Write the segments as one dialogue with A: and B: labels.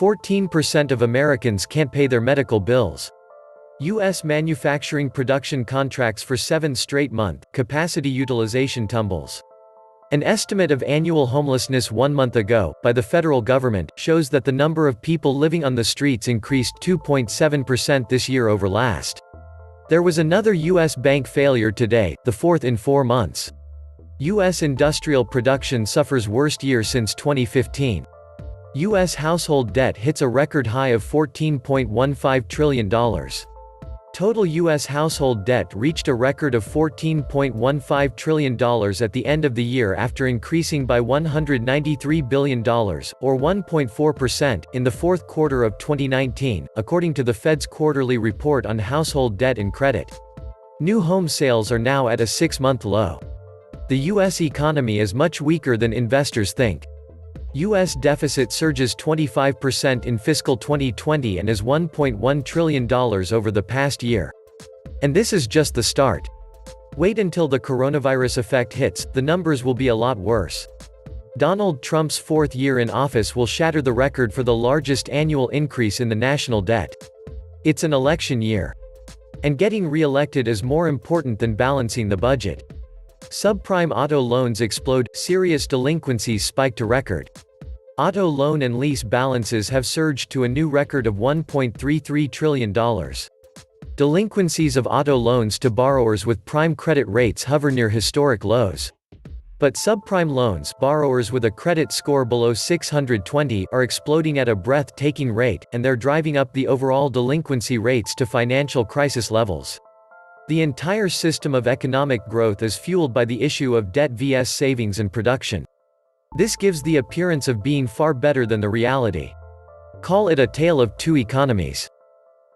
A: 14% of Americans can't pay their medical bills. U.S. manufacturing production contracts for 7th straight month, capacity utilization tumbles. An estimate of annual homelessness 1 month ago, by the federal government, shows that the number of people living on the streets increased 2.7% this year over last. There was another U.S. bank failure today, the fourth in 4 months. U.S. industrial production suffers worst year since 2015. U.S. household debt hits a record high of $14.15 trillion. Total U.S. household debt reached a record of $14.15 trillion at the end of the year after increasing by $193 billion, or 1.4%, in the fourth quarter of 2019, according to the Fed's quarterly report on household debt and credit. New home sales are now at a 6-month low. The U.S. economy is much weaker than investors think. U.S. deficit surges 25% in fiscal 2020 and is $1.1 trillion over the past year. And this is just the start. Wait until the coronavirus effect hits, the numbers will be a lot worse. Donald Trump's fourth year in office will shatter the record for the largest annual increase in the national debt. It's an election year. And getting re-elected is more important than balancing the budget. Subprime auto loans explode, serious delinquencies spike to record. Auto loan and lease balances have surged to a new record of $1.33 trillion. Delinquencies of auto loans to borrowers with prime credit rates hover near historic lows. But subprime loans, borrowers with a credit score below 620, are exploding at a breathtaking rate, and they're driving up the overall delinquency rates to financial crisis levels. The entire system of economic growth is fueled by the issue of debt vs savings and production. This gives the appearance of being far better than the reality. Call it a tale of two economies.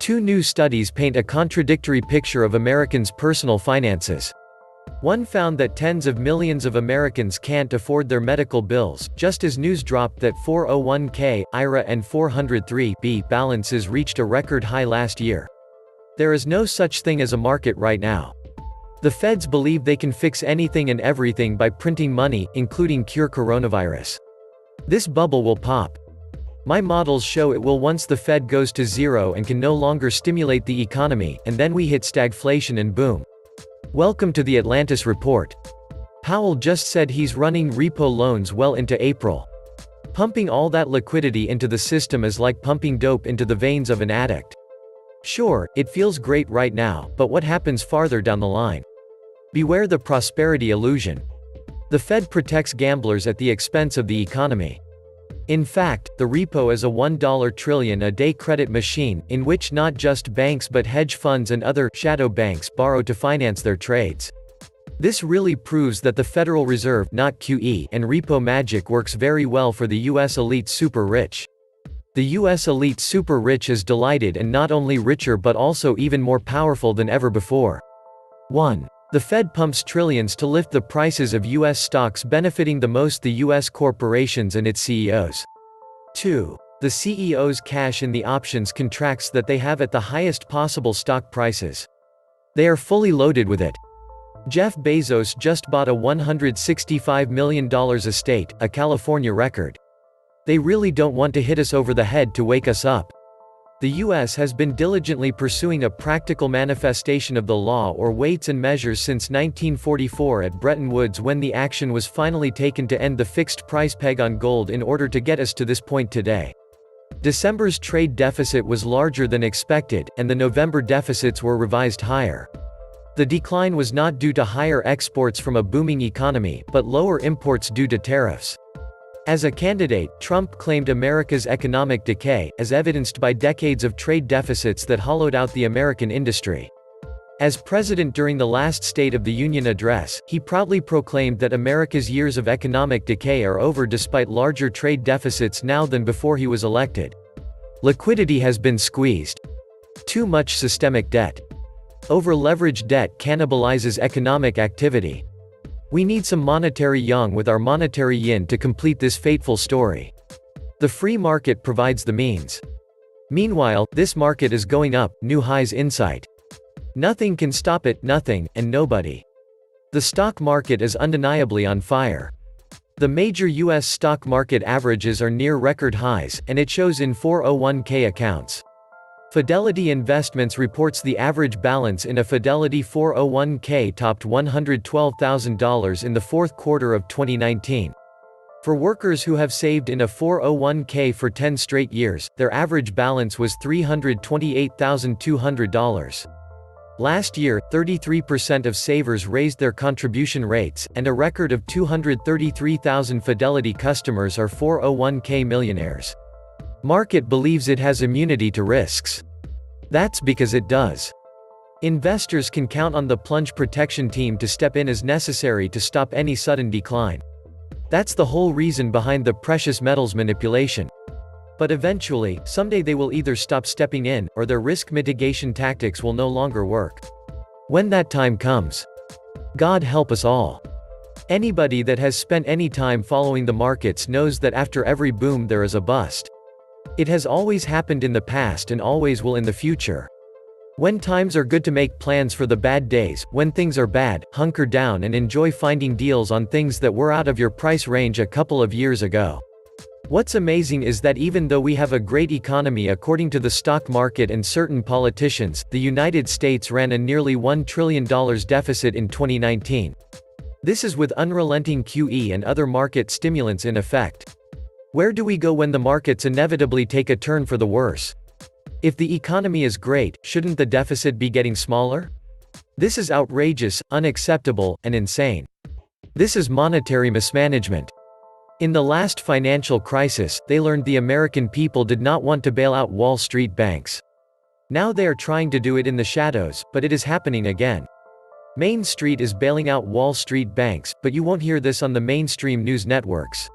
A: Two new studies paint a contradictory picture of Americans' personal finances. One found that tens of millions of Americans can't afford their medical bills, just as news dropped that 401k, IRA and 403(b) balances reached a record high last year. There is no such thing as a market right now. The feds believe they can fix anything and everything by printing money, including cure coronavirus. This bubble will pop. My models show it will once the Fed goes to zero and can no longer stimulate the economy, and then we hit stagflation and boom. Welcome to the Atlantis report. Powell just said he's running repo loans well into April. Pumping all that liquidity into the system is like pumping dope into the veins of an addict. Sure, it feels great right now, but what happens farther down the line? Beware the prosperity illusion. The Fed protects gamblers at the expense of the economy. In fact, the repo is a $1 trillion a day credit machine, in which not just banks but hedge funds and other shadow banks borrow to finance their trades. This really proves that the Federal Reserve, not QE, and repo magic works very well for the U.S. elite super rich. The U.S. elite super rich is delighted and not only richer but also even more powerful than ever before. 1. The Fed pumps trillions to lift the prices of U.S. stocks, benefiting the most the U.S. corporations and its CEOs. 2. The CEOs cash in the options contracts that they have at the highest possible stock prices. They are fully loaded with it. Jeff Bezos just bought a $165 million estate, a California record. They really don't want to hit us over the head to wake us up. The U.S. has been diligently pursuing a practical manifestation of the law or weights and measures since 1944 at Bretton Woods, when the action was finally taken to end the fixed price peg on gold in order to get us to this point today. December's trade deficit was larger than expected, and the November deficits were revised higher. The decline was not due to higher exports from a booming economy, but lower imports due to tariffs. As a candidate, Trump claimed America's economic decay, as evidenced by decades of trade deficits that hollowed out the American industry. As president during the last State of the Union address, he proudly proclaimed that America's years of economic decay are over despite larger trade deficits now than before he was elected. Liquidity has been squeezed. Too much systemic debt. Over-leveraged debt cannibalizes economic activity. We need some monetary yang with our monetary yin to complete this fateful story. The free market provides the means. Meanwhile, this market is going up, new highs in sight. Nothing can stop it, nothing, and nobody. The stock market is undeniably on fire. The major U.S. stock market averages are near record highs, and it shows in 401k accounts. Fidelity Investments reports the average balance in a Fidelity 401k topped $112,000 in the fourth quarter of 2019. For workers who have saved in a 401k for 10 straight years, their average balance was $328,200. Last year, 33% of savers raised their contribution rates, and a record of 233,000 Fidelity customers are 401k millionaires. Market believes it has immunity to risks. That's because it does. Investors can count on the plunge protection team to step in as necessary to stop any sudden decline. That's the whole reason behind the precious metals manipulation. But eventually, someday they will either stop stepping in, or their risk mitigation tactics will no longer work. When that time comes, God help us all. Anybody that has spent any time following the markets knows that after every boom there is a bust. It has always happened in the past and always will in the future. When times are good to make plans for the bad days, when things are bad, hunker down and enjoy finding deals on things that were out of your price range a couple of years ago. What's amazing is that even though we have a great economy according to the stock market and certain politicians, the United States ran a nearly $1 trillion deficit in 2019. This is with unrelenting QE and other market stimulants in effect. Where do we go when the markets inevitably take a turn for the worse? If the economy is great, shouldn't the deficit be getting smaller? This is outrageous, unacceptable, and insane. This is monetary mismanagement. In the last financial crisis, they learned the American people did not want to bail out Wall Street banks. Now they are trying to do it in the shadows, but it is happening again. Main Street is bailing out Wall Street banks, but you won't hear this on the mainstream news networks.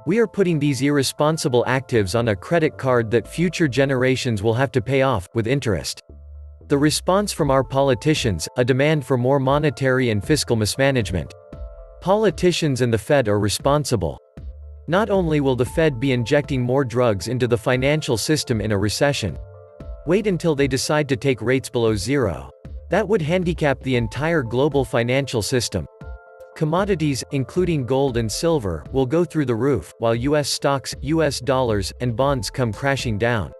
A: We are putting these irresponsible actives on a credit card that future generations will have to pay off, with interest. The response from our politicians, a demand for more monetary and fiscal mismanagement. Politicians and the Fed are responsible. Not only will the Fed be injecting more drugs into the financial system in a recession. Wait until they decide to take rates below zero. That would handicap the entire global financial system. Commodities, including gold and silver, will go through the roof, while US stocks, US dollars, and bonds come crashing down.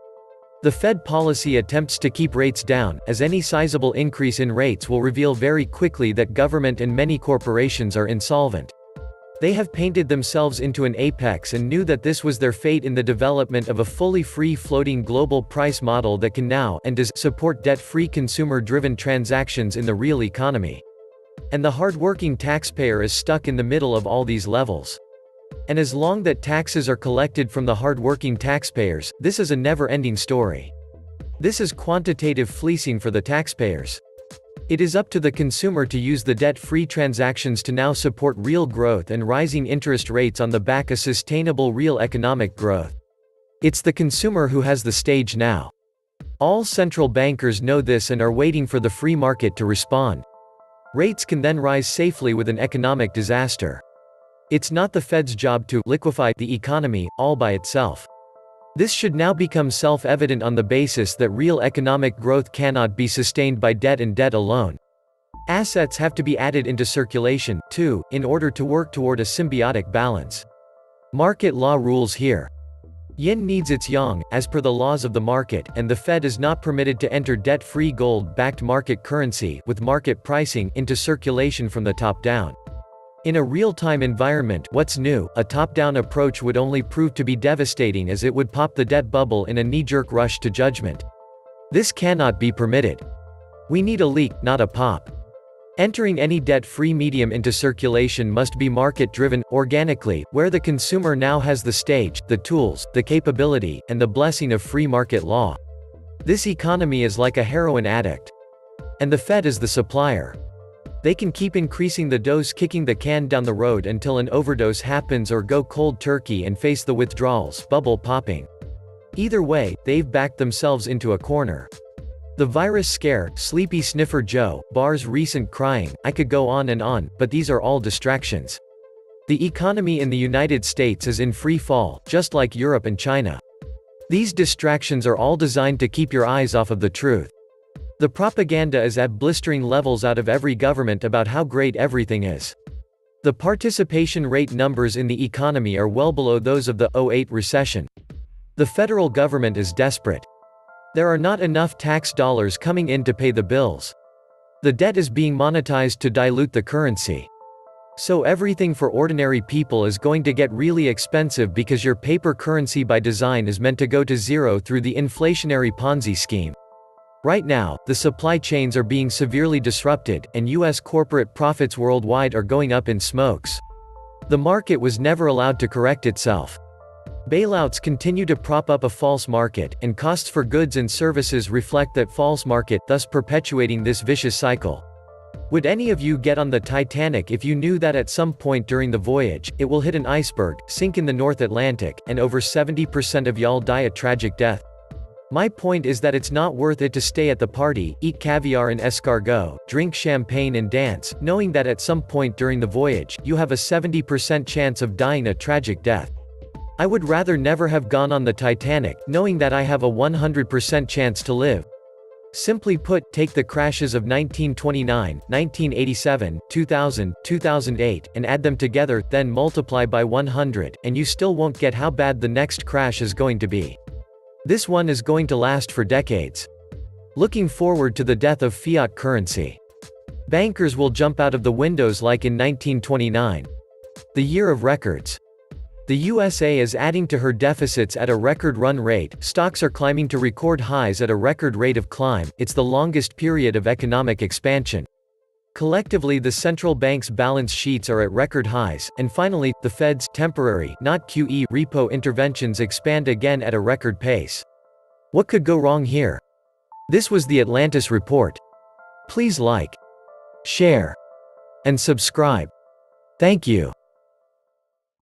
A: The Fed policy attempts to keep rates down, as any sizable increase in rates will reveal very quickly that government and many corporations are insolvent. They have painted themselves into an apex and knew that this was their fate in the development of a fully free-floating global price model that can now and does support debt-free consumer-driven transactions in the real economy. And the hard-working taxpayer is stuck in the middle of all these levels. And as long that taxes are collected from the hard-working taxpayers, this is a never-ending story. This is quantitative fleecing for the taxpayers. It is up to the consumer to use the debt-free transactions to now support real growth and rising interest rates on the back of sustainable real economic growth. It's the consumer who has the stage now. All central bankers know this and are waiting for the free market to respond. Rates can then rise safely with an economic disaster. It's not the Fed's job to liquefy the economy all by itself. This should now become self-evident on the basis that real economic growth cannot be sustained by debt and debt alone. Assets have to be added into circulation, too, in order to work toward a symbiotic balance. Market law rules here. Yin needs its yang, as per the laws of the market, and the Fed is not permitted to enter debt-free gold-backed market currency, with market pricing, into circulation from the top down. In a real-time environment, what's new, a top-down approach would only prove to be devastating as it would pop the debt bubble in a knee-jerk rush to judgment. This cannot be permitted. We need a leak, not a pop. Entering any debt-free medium into circulation must be market-driven, organically, where the consumer now has the stage, the tools, the capability, and the blessing of free market law. This economy is like a heroin addict. And the Fed is the supplier. They can keep increasing the dose, kicking the can down the road until an overdose happens, or go cold turkey and face the withdrawals, bubble popping. Either way, they've backed themselves into a corner. The virus scare, Sleepy Sniffer Joe, Barr's recent crying, I could go on, but these are all distractions. The economy in the United States is in free fall, just like Europe and China. These distractions are all designed to keep your eyes off of the truth. The propaganda is at blistering levels out of every government about how great everything is. The participation rate numbers in the economy are well below those of the '08 recession. The federal government is desperate. There are not enough tax dollars coming in to pay the bills. The debt is being monetized to dilute the currency. So everything for ordinary people is going to get really expensive because your paper currency by design is meant to go to zero through the inflationary Ponzi scheme. Right now, the supply chains are being severely disrupted, and US corporate profits worldwide are going up in smokes. The market was never allowed to correct itself. Bailouts continue to prop up a false market, and costs for goods and services reflect that false market, thus perpetuating this vicious cycle. Would any of you get on the Titanic if you knew that at some point during the voyage, it will hit an iceberg, sink in the North Atlantic, and over 70% of y'all die a tragic death? My point is that it's not worth it to stay at the party, eat caviar and escargot, drink champagne and dance, knowing that at some point during the voyage, you have a 70% chance of dying a tragic death. I would rather never have gone on the Titanic, knowing that I have a 100% chance to live. Simply put, take the crashes of 1929, 1987, 2000, 2008, and add them together, then multiply by 100, and you still won't get how bad the next crash is going to be. This one is going to last for decades. Looking forward to the death of fiat currency. Bankers will jump out of the windows like in 1929. The year of records. The USA is adding to her deficits at a record run rate, stocks are climbing to record highs at a record rate of climb, it's the longest period of economic expansion. Collectively the central bank's balance sheets are at record highs, and finally, the Fed's temporary, not QE, repo interventions expand again at a record pace. What could go wrong here? This was the Atlantis Report. Please like, share, and subscribe. Thank you.